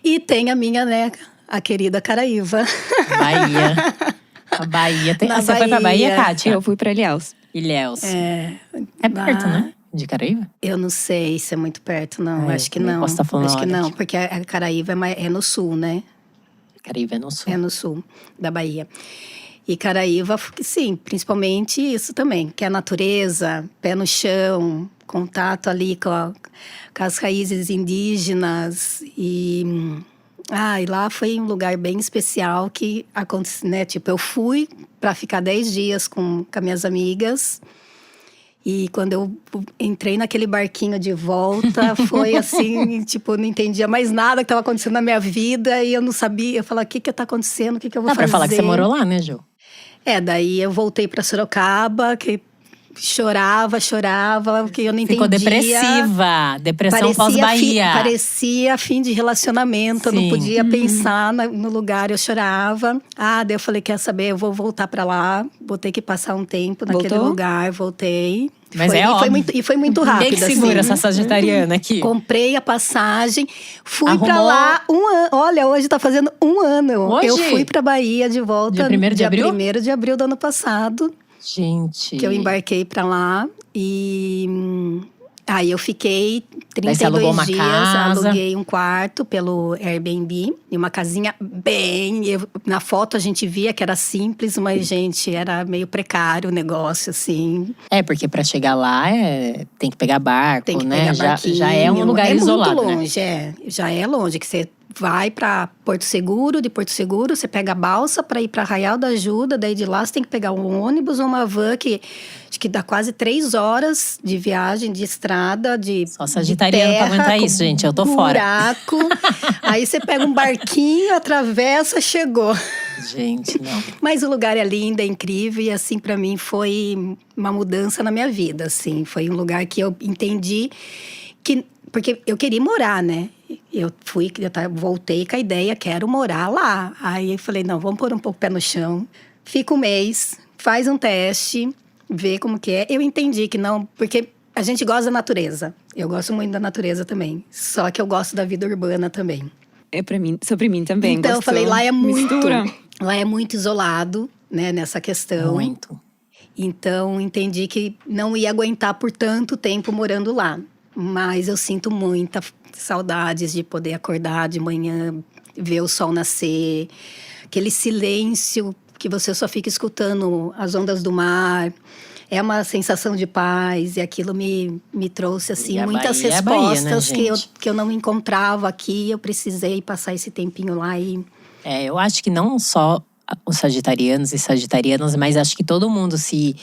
E tem a minha, né, a querida Caraíva. Bahia. A Bahia tem. Na Você foi pra Bahia, Bahia. Kátia? Eu fui pra Ilhéus. Ilhéus. É perto, né? De Caraíva? Eu não sei se é muito perto, não. Acho que também não. posso estar falando Acho que hora não, aqui. porque a Caraíva é no sul, né? Caraíva é no sul. É no sul da Bahia. E Caraíva, sim, principalmente isso também, que é a natureza, pé no chão, contato ali com as raízes indígenas. E lá foi um lugar bem especial que aconteceu, né? Tipo, eu fui para ficar 10 dias com as minhas amigas. E quando eu entrei naquele barquinho de volta, foi assim, tipo, não entendia mais nada que estava acontecendo na minha vida. E eu não sabia, eu falava, o que está acontecendo, o que eu vou Dá fazer? pra falar que você morou lá, né, Ju? Daí eu voltei para Sorocaba, que chorava, porque eu não entendia. Ficou depressiva. Depressão pós-Bahia. Parecia fim de relacionamento, eu não Sim. podia pensar no lugar, eu chorava. Daí eu falei, quer saber, eu vou voltar para lá, vou ter que passar um tempo naquele lugar, voltei. Mas óbvio. Foi muito rápido. Quem que segura assim. essa sagitariana aqui? Comprei a passagem, fui Arrumou... pra lá 1 ano. Olha, hoje tá fazendo 1 ano. Hoje? Eu fui pra Bahia de volta. Dia 1º de abril? Dia 1º de abril do ano passado. Gente. Que eu embarquei pra lá e aí eu fiquei 32 você alugou uma dias, casa. aluguei um quarto pelo Airbnb, e uma casinha na foto a gente via que era simples, mas gente, era meio precário o negócio assim. Porque pra chegar lá tem que pegar barco, Tem que né? pegar barquinho. Já é um lugar isolado, muito longe, já é longe, que você vai para Porto Seguro, de Porto Seguro você pega a balsa para ir para Arraial da Ajuda, daí de lá você tem que pegar um ônibus ou uma van que acho que dá quase 3 horas de viagem, de estrada, Só sagitariano pra aguentar isso, gente, eu tô fora. Buraco, aí você pega um barquinho, atravessa, chegou. Gente, não. Mas o lugar é lindo, é incrível e assim para mim foi uma mudança na minha vida, assim, foi um lugar que eu entendi porque eu queria morar, né? Eu voltei com a ideia, quero morar lá. Aí eu falei, não, vamos pôr um pouco o pé no chão. Fica 1 mês, faz um teste, vê como que é. Eu entendi que não, porque a gente gosta da natureza. Eu gosto muito da natureza também. Só que eu gosto da vida urbana também. Sobre mim também. Então eu falei, lá é muito isolado, né, nessa questão. Muito. Então entendi que não ia aguentar por tanto tempo morando lá. Mas eu sinto muita saudades de poder acordar de manhã, ver o sol nascer, aquele silêncio que você só fica escutando as ondas do mar. É uma sensação de paz e aquilo me trouxe assim muitas Bahia respostas Bahia, né, que eu não encontrava aqui. Eu precisei passar esse tempinho lá e… Eu acho que não só os sagitarianos e sagitarianas, mas acho que todo mundo se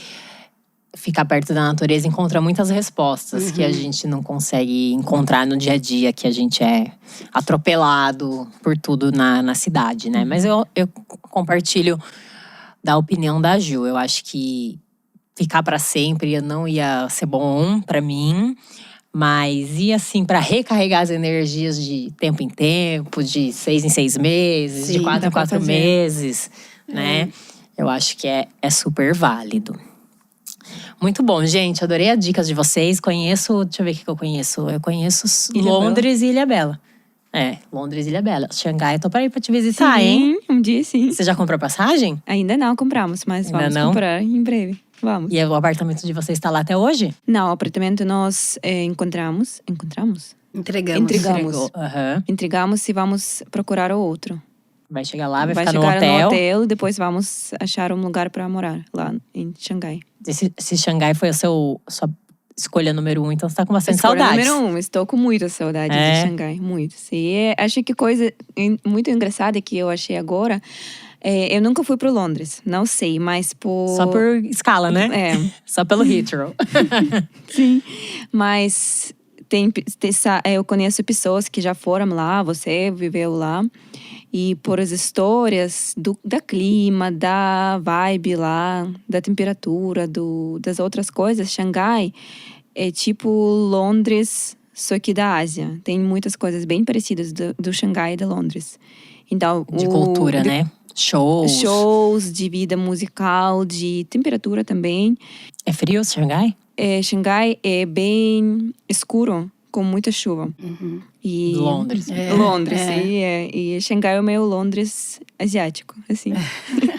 ficar perto da natureza encontra muitas respostas que a gente não consegue encontrar no dia a dia, que a gente é atropelado por tudo na cidade, né? Mas eu compartilho da opinião da Ju. Eu acho que ficar para sempre não ia ser bom para mim, mas ia assim para recarregar as energias de tempo em tempo, de 6 em 6 meses, de 4 em 4 meses, né? Eu acho que é super válido. Muito bom, gente. Adorei as dicas de vocês. Deixa eu ver o que eu conheço. Eu conheço Londres e Ilhabela. Londres e Ilhabela. Xangai, eu tô para ir pra te visitar, hein? Um dia sim. Você já comprou passagem? Ainda não compramos, mas vamos comprar em breve. Vamos. E o apartamento de vocês está lá até hoje? Não, o apartamento nós encontramos. Entregamos. Entregamos e vamos procurar o outro. Vai chegar lá, vai ficar no hotel. E depois vamos achar um lugar para morar lá em Xangai. Se Xangai foi sua escolha número 1, então você tá com bastante saudades. Número 1, estou com muita saudade de Xangai, muito. E acho que coisa muito engraçada que eu achei agora, eu nunca fui para Londres, não sei, mas só por escala, né? Só pelo Heathrow. Sim, mas eu conheço pessoas que já foram lá, você viveu lá. E por as histórias da clima, da vibe lá, da temperatura, das outras coisas, Xangai é tipo Londres, só que da Ásia. Tem muitas coisas bem parecidas do Xangai e de Londres. Então, de cultura, né? Shows, de vida musical, de temperatura também. É frio Xangai? Xangai é bem escuro, com muita chuva. E Londres. Londres, e Xangai é o meu Londres asiático, assim.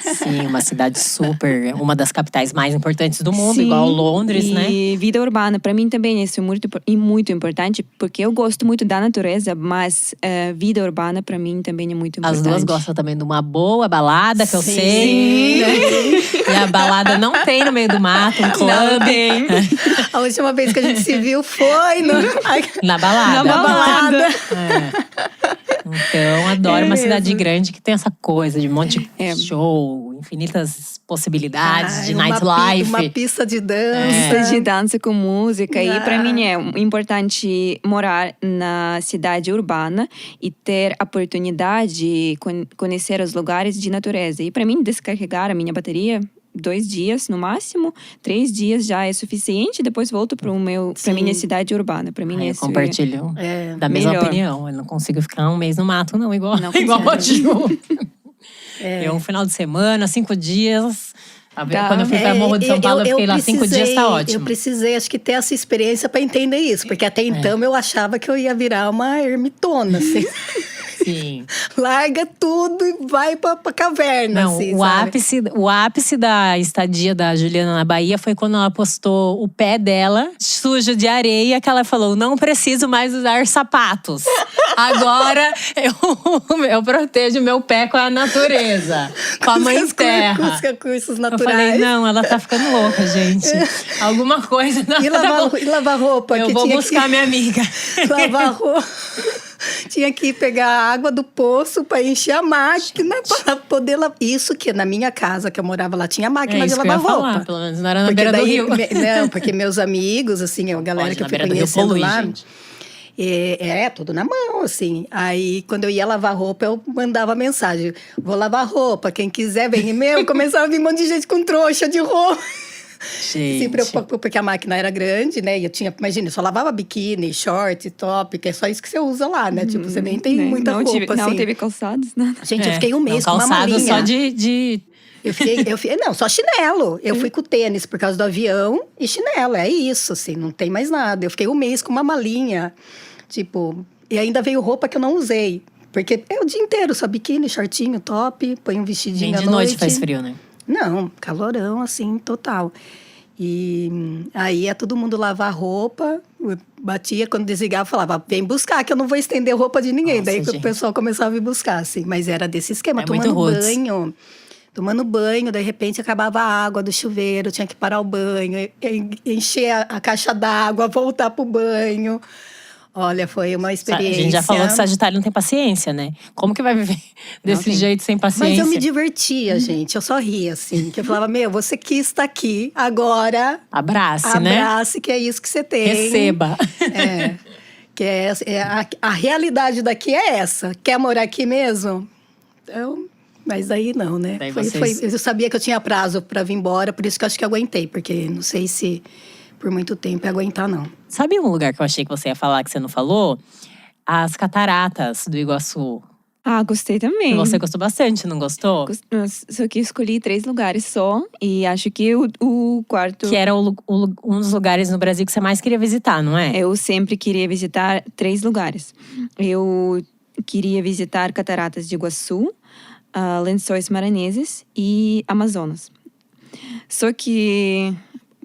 Sim, uma cidade super, uma das capitais mais importantes do mundo, Sim, igual Londres, né? E vida urbana, para mim também isso é muito importante, porque eu gosto muito da natureza, mas vida urbana para mim também é muito importante. As duas gostam também de uma boa balada, que eu Sim. sei. E a balada não tem no meio do mato, um clube. Não tem. A última vez que a gente se viu foi Na balada. Na balada. Então, adoro uma cidade grande que tem essa coisa de um monte de show, infinitas possibilidades de nightlife. Uma pista de dança. Pista de dança com música. E para mim é importante morar na cidade urbana e ter a oportunidade de conhecer os lugares de natureza. E para mim, descarregar a minha bateria 2 dias no máximo, 3 dias já é suficiente. Depois volto para minha cidade urbana. Para mim, eu compartilho da mesma melhor. opinião. Eu não consigo ficar um mês no mato, não, igual Não a Ju. Eu, um final de semana, 5 dias. Quando eu fui para Morro de São Paulo, eu fiquei lá 5 dias, tá ótimo. Eu precisei, acho que, ter essa experiência para entender isso. Porque até então eu achava que eu ia virar uma ermitona, assim. Sim. Larga tudo e vai pra caverna, Não, assim, o ápice da estadia da Juliana na Bahia foi quando ela postou o pé dela sujo de areia, que ela falou, não preciso mais usar sapatos. Agora eu protejo meu pé com a natureza, com a mãe terra. Com os recursos naturais. Eu falei, não, ela tá ficando louca, gente. Alguma coisa… E lavar roupa? Eu vou buscar minha amiga. Lavar roupa. Tinha que pegar a água do poço para encher a máquina para poder lavar. Isso que na minha casa, que eu morava lá, tinha máquina de lavar roupa. Falar, pelo menos não era na beira do rio. Não, porque meus amigos, assim, a galera que eu fui conhecendo lá… tudo na mão, assim. Aí, quando eu ia lavar roupa, eu mandava mensagem. Vou lavar roupa, quem quiser vem. Começava a vir um monte de gente com trouxa de roupa. Se preocupava porque a máquina era grande, né? E eu tinha, imagina, eu só lavava biquíni, short, top, que é só isso que você usa lá, né? Tipo, você nem tem muita roupa, assim. Não teve calçados, nada. Gente, eu fiquei um mês com uma malinha. malinha. Só de… Não, só chinelo. Eu fui com tênis por causa do avião e chinelo, é isso, assim, não tem mais nada. Eu fiquei um mês com uma malinha, tipo… E ainda veio roupa que eu não usei. Porque é o dia inteiro, só biquíni, shortinho, top, põe um vestidinho à noite. De noite faz frio, né? Não, calorão, assim, total. E aí ia todo mundo lavar roupa, batia, quando desligava, falava, vem buscar, que eu não vou estender roupa de ninguém. Nossa, daí gente. O pessoal começava a me buscar, assim. Mas era desse esquema, tomando banho, de repente acabava a água do chuveiro, tinha que parar o banho, encher a caixa d'água, voltar pro banho. Olha, foi uma experiência. A gente já falou que Sagitário não tem paciência, né? Como que vai viver desse jeito sem paciência? Mas eu me divertia, gente. Eu só ria, assim. Que eu falava, você quis estar aqui, agora… Abrace, né? Abrace, que é isso que você tem. Receba. A realidade daqui é essa. Quer morar aqui mesmo? Então… Mas aí não, né? Eu sabia que eu tinha prazo para vir embora, por isso que eu acho que aguentei. Porque não sei se… por muito tempo ia aguentar, não. Sabe um lugar que eu achei que você ia falar que você não falou? As cataratas do Iguaçu. Ah, gostei também. Você gostou bastante, não gostou? Só que escolhi 3 lugares só. E acho que o quarto… Que era um dos lugares no Brasil que você mais queria visitar, não é? Eu sempre queria visitar 3 lugares. Eu queria visitar Cataratas de Iguaçu, Lençóis Maranhenses e Amazonas. Só que…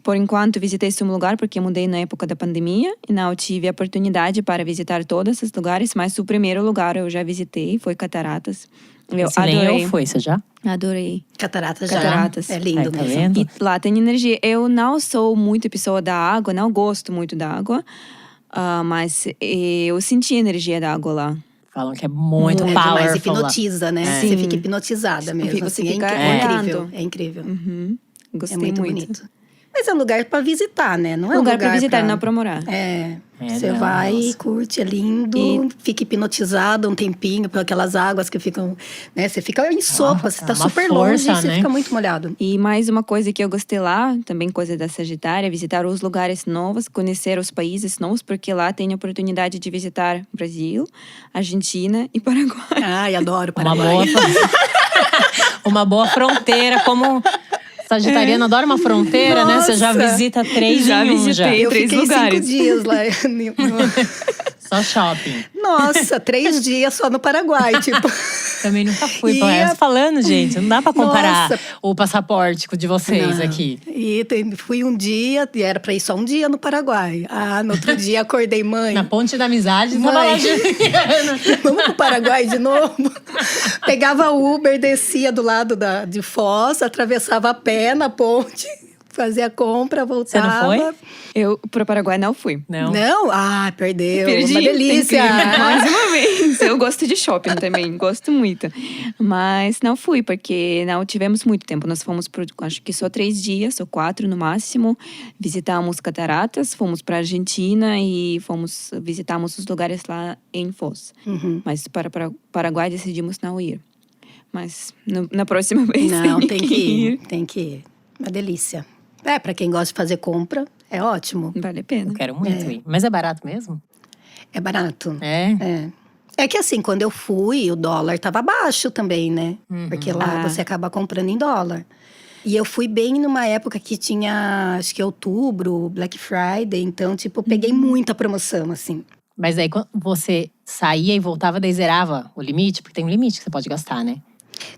por enquanto, visitei esse um lugar porque eu mudei na época da pandemia. E não tive a oportunidade para visitar todos esses lugares. Mas o primeiro lugar eu já visitei, foi Cataratas. Eu adorei. Foi, você já? Adorei. Cataratas. Já. É lindo tá mesmo. vendo? E lá tem energia. Eu não sou muito pessoa da água, não gosto muito da água. Mas eu senti a energia da água lá. Falam que é muito É powerful demais, lá. hipnotiza, né? Sim. Você fica hipnotizada mesmo. Você Assim, fica incrível. olhando. É incrível. Gostei É muito muito. bonito. Mas é um lugar para visitar, né? Não é Lugar para visitar, não para morar. Você vai, curte, é lindo, fica hipnotizado um tempinho por aquelas águas que ficam, né? Você fica em sopa, você tá super longe e você fica muito molhado. E mais uma coisa que eu gostei lá, também coisa da Sagitária, é visitar os lugares novos, conhecer os países novos, porque lá tem a oportunidade de visitar Brasil, Argentina e Paraguai. Ai, adoro Paraguai. Uma boa fronteira, como… Sagitariana adora uma fronteira, né? Você já visita 3 já em um, visitei Eu 3 fiquei lugares. 5 dias lá. Só shopping. Nossa, 3 dias só no Paraguai, tipo. Também nunca fui. Eu tô falando, gente, não dá pra comparar Nossa. o passaporte de vocês Não. aqui. E fui um dia, e era pra ir só um dia no Paraguai. No outro dia acordei, mãe. Na Ponte da Amizade, Mãe. tava lá Juliana. Vamos pro Paraguai de novo? Pegava Uber, descia do lado de Foz, atravessava a pé na ponte, fazia a compra, voltava. Você não foi? Eu pro Paraguai não fui. Não. Não? Perdeu. Perdi. Uma delícia. Mais uma vez. Eu gosto de shopping também, gosto muito. Mas não fui, porque não tivemos muito tempo. Nós fomos por, acho que só 3 dias, ou 4 no máximo. Visitamos cataratas, fomos pra Argentina e visitamos os lugares lá em Foz. Uhum. Mas para Paraguai decidimos não ir. Mas na próxima vez Não, tem que ir. Tem que ir. Uma delícia. Pra quem gosta de fazer compra, é ótimo. Vale a pena. Eu quero muito ir. Mas é barato mesmo? É barato. É? É que assim, quando eu fui, o dólar tava baixo também, né? Porque lá você acaba comprando em dólar. E eu fui bem numa época que tinha, acho que outubro, Black Friday. Então, tipo, eu peguei muita promoção, assim. Mas aí quando você saía e voltava, daí zerava o limite? Porque tem um limite que você pode gastar, né?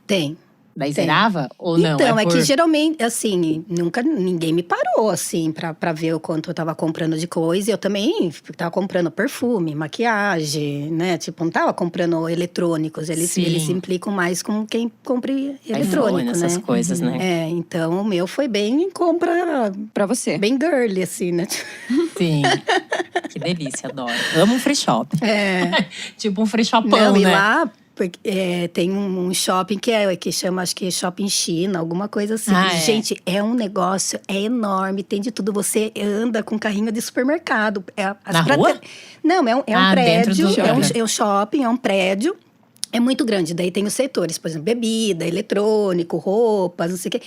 Tem. Daí zerava ou não? Então, é por... que geralmente, assim, ninguém me parou, assim, pra ver o quanto eu tava comprando de coisa. E eu também tava comprando perfume, maquiagem, né? Tipo, não tava comprando eletrônicos. Eles implicam mais com quem compre eletrônico, né? Essas coisas, né? Então o meu foi bem em compra… Pra você. Bem girly, assim, né? Sim. Que delícia, adoro. Amo um free shop. Tipo um free shopão, Não, né? e lá… tem um shopping que chama, acho que Shopping China, alguma coisa assim. Gente, é um negócio, é enorme, tem de tudo. Você anda com carrinho de supermercado. Na rua? Não, é um prédio, dentro do é um shopping, é um prédio. É muito grande, daí tem os setores, por exemplo, bebida, eletrônico, roupas, não sei o quê.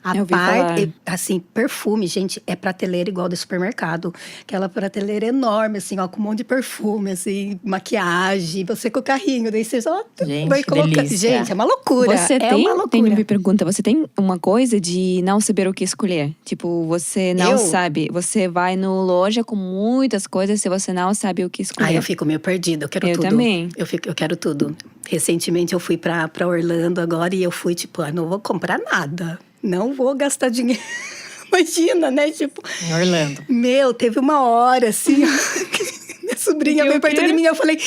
Eu ouvi falar. Assim, perfume, gente, é prateleira igual do supermercado. Aquela prateleira enorme, assim, ó, com um monte de perfume, assim, maquiagem, você com o carrinho, daí você só Gente, vai colocar. delícia. Gente, é uma loucura. Você uma loucura. tem uma pergunta, você tem uma coisa de não saber o que escolher? Tipo, você não sabe, você vai no loja com muitas coisas se você não sabe o que escolher. Eu fico meio perdida, eu quero tudo. Eu também. Eu quero tudo. Recentemente eu fui pra Orlando agora e eu fui tipo, não vou comprar nada. Não vou gastar dinheiro. Imagina, né? Tipo… Em Orlando. Meu, teve uma hora assim… Minha sobrinha veio perto de mim e eu falei…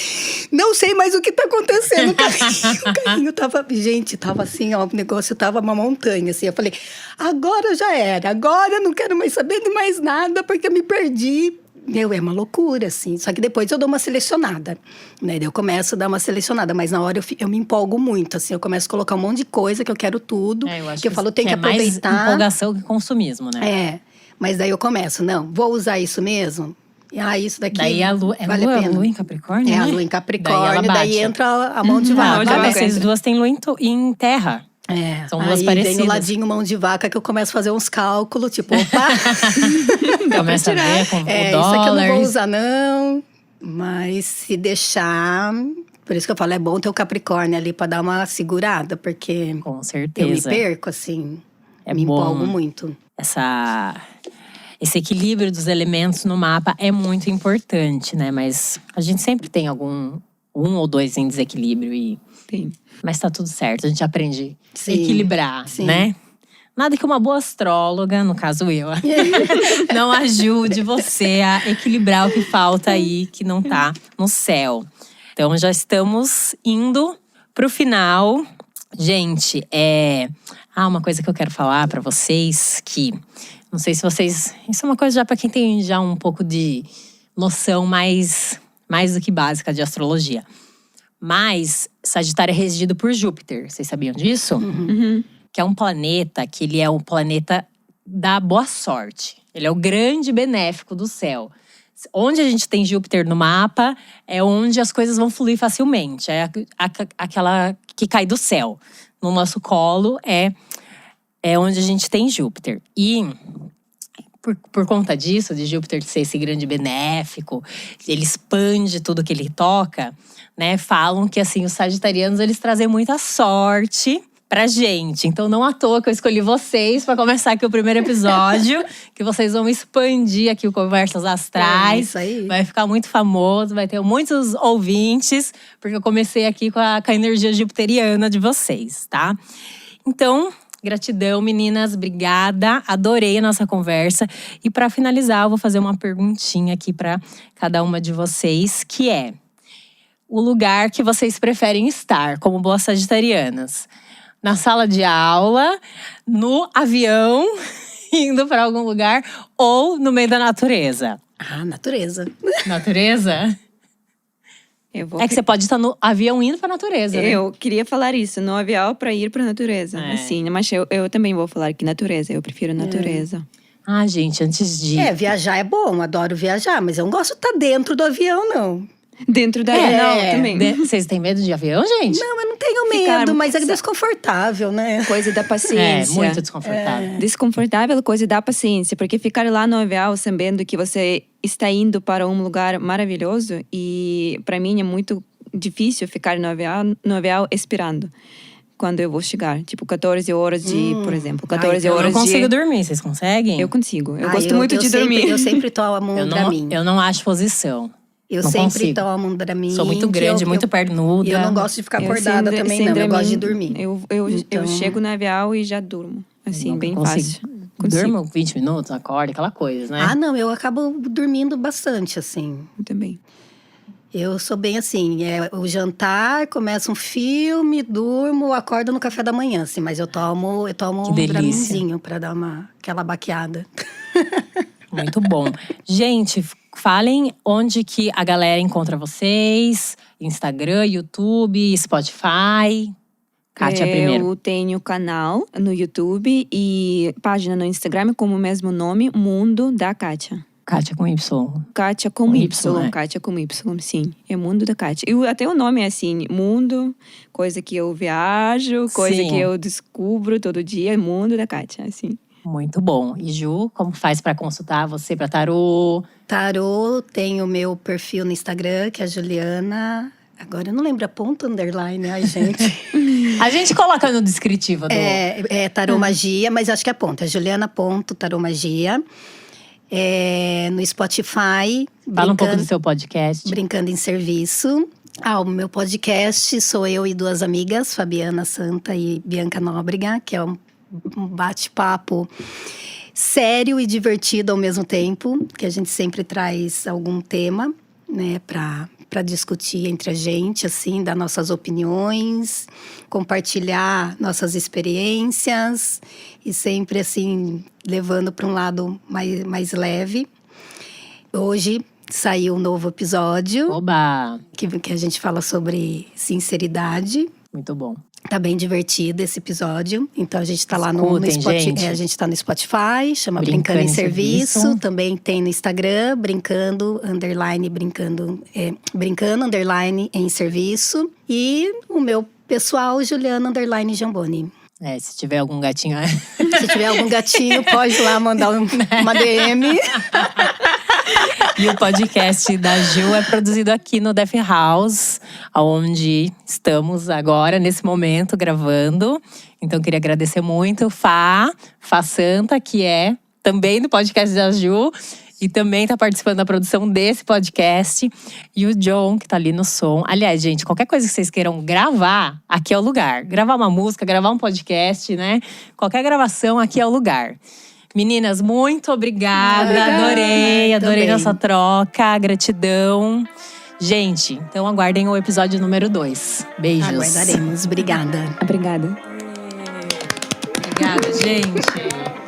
Não sei mais o que tá acontecendo. O carrinho tava… Gente, tava assim, ó… O negócio tava uma montanha, assim. Eu falei… Agora já era. Agora eu não quero mais saber de mais nada porque eu me perdi. Meu, é uma loucura, assim. Só que depois eu dou uma selecionada, né? Eu começo a dar uma selecionada, mas na hora eu me empolgo muito, assim. Eu começo a colocar um monte de coisa que eu quero tudo. Eu acho que eu falo, tem que aproveitar. Mais empolgação que consumismo, né? Mas daí eu começo, não, vou usar isso mesmo? Isso daqui daí a lua, vale a pena. Lua em Capricórnio, É, né? a lua em Capricórnio, daí entra a mão de Não, vaca. vocês duas têm lua em terra. São duas parecidas. Vem o ladinho mão de vaca que eu começo a fazer uns cálculos, tipo, opa… Começa a ver com o dólar. Isso aqui eu não vou usar, não. Mas se deixar… Por isso que eu falo, é bom ter o Capricórnio ali pra dar uma segurada. Porque com certeza. eu me perco, assim. Me bom. empolgo muito. Esse equilíbrio dos elementos no mapa é muito importante, né? Mas a gente sempre tem um ou dois em desequilíbrio. Sim. Mas tá tudo certo, a gente aprende a Sim. equilibrar, né? Nada que uma boa astróloga, no caso eu, não ajude você a equilibrar o que falta aí, que não tá no céu. Então, já estamos indo pro final. Gente, uma coisa que eu quero falar pra vocês, que… Não sei se vocês… Isso é uma coisa já pra quem tem já um pouco de noção mais do que básica de astrologia. Mas Sagitário é regido por Júpiter. Vocês sabiam disso? Uhum. Que é um planeta, que ele é o planeta da boa sorte. Ele é o grande benéfico do céu. Onde a gente tem Júpiter no mapa, é onde as coisas vão fluir facilmente. É aquela que cai do céu. No nosso colo é onde a gente tem Júpiter. E por conta disso, de Júpiter ser esse grande benéfico, ele expande tudo que ele toca, né? Falam que assim, os sagitarianos, eles trazem muita sorte pra gente. Então não à toa que eu escolhi vocês pra começar aqui o primeiro episódio. Que vocês vão expandir aqui o Conversas Astrais. Isso aí. Vai ficar muito famoso, vai ter muitos ouvintes. Porque eu comecei aqui com a energia jupiteriana de vocês, tá? Então, gratidão, meninas. Obrigada. Adorei a nossa conversa. E pra finalizar, eu vou fazer uma perguntinha aqui pra cada uma de vocês. Que é… o lugar que vocês preferem estar, como boas sagitarianas. Na sala de aula, no avião, indo para algum lugar, ou no meio da natureza. Natureza. Natureza? É que você pode estar no avião indo para a natureza, né? Eu queria falar isso, no avião para ir para a natureza. Assim, mas eu também vou falar que natureza, eu prefiro natureza. Gente, antes de… viajar é bom, adoro viajar, mas eu não gosto de estar dentro do avião, não. Dentro da não, também. Vocês têm medo de avião, gente? Não, eu não tenho medo, mas é desconfortável, né? Coisa da paciência. Muito desconfortável. Desconfortável, coisa da paciência. Porque ficar lá no avião sabendo que você está indo para um lugar maravilhoso. E para mim é muito difícil ficar no avião esperando. Quando eu vou chegar. Tipo, 14 horas de, por exemplo. 14 horas de… Eu não consigo dormir, vocês conseguem? Eu consigo. Eu gosto muito de dormir. Eu sempre tomo um Dramin. Eu não acho posição. Eu não sempre consigo. tomo um Dramin. Sou muito grande, muito pernuda. E eu não gosto de ficar acordada também, não. Eu gosto de dormir. Eu chego no avião e já durmo. Assim, bem fácil. Durmo 20 minutos, acordo, aquela coisa, né? Não, eu acabo dormindo bastante, assim. Eu também. Eu sou bem assim, o jantar, começa um filme, durmo, acordo no café da manhã, assim. Mas eu tomo um Draminzinho pra dar aquela baqueada. Muito bom. Gente, falem onde que a galera encontra vocês. Instagram, YouTube, Spotify. Kátia primeiro. Eu tenho canal no YouTube e página no Instagram com o mesmo nome, Mundo da Kátia. Kátia com Y. Kátia com Y, né? Kátia com Y, sim. É Mundo da Kátia. E até o nome é assim, Mundo, coisa que eu viajo, coisa que eu descubro todo dia, Mundo da Kátia, assim. Muito bom. E Ju, como faz pra consultar você pra tarô? Tarô, tem o meu perfil no Instagram, que é a Juliana… Agora eu não lembro, ponto underline, ai gente. A gente coloca no descritivo do… É Tarô Magia, mas acho que é ponto. É Juliana.taromagia. No Spotify. Fala um pouco do seu podcast. Brincando em Serviço. O meu podcast sou eu e duas amigas, Fabiana Santa e Bianca Nóbrega, que é um bate-papo sério e divertido ao mesmo tempo, que a gente sempre traz algum tema, né, para discutir entre a gente, assim, dar nossas opiniões, compartilhar nossas experiências e sempre, assim, levando para um lado mais leve. Hoje saiu um novo episódio. Oba! Que a gente fala sobre sinceridade. Muito bom. Tá bem divertido esse episódio. Então a gente tá lá no Spotify. A gente tá no Spotify, chama Brincando em Serviço. Também tem no Instagram, brincando em serviço. E o meu pessoal, Juliana _Jamboni. Se tiver algum gatinho… Se tiver algum gatinho, pode ir lá mandar uma DM. E o podcast da Ju é produzido aqui no Def House, onde estamos agora, nesse momento, gravando. Então, queria agradecer muito Fá Santa, que é também do podcast da Ju. E também está participando da produção desse podcast. E o John, que está ali no som. Aliás, gente, qualquer coisa que vocês queiram gravar, aqui é o lugar. Gravar uma música, gravar um podcast, né? Qualquer gravação, aqui é o lugar. Meninas, muito obrigada. Adorei nossa troca. Gratidão. Gente, então aguardem o episódio número 2. Beijos. Aguardaremos. Obrigada. Obrigada. Obrigada, gente.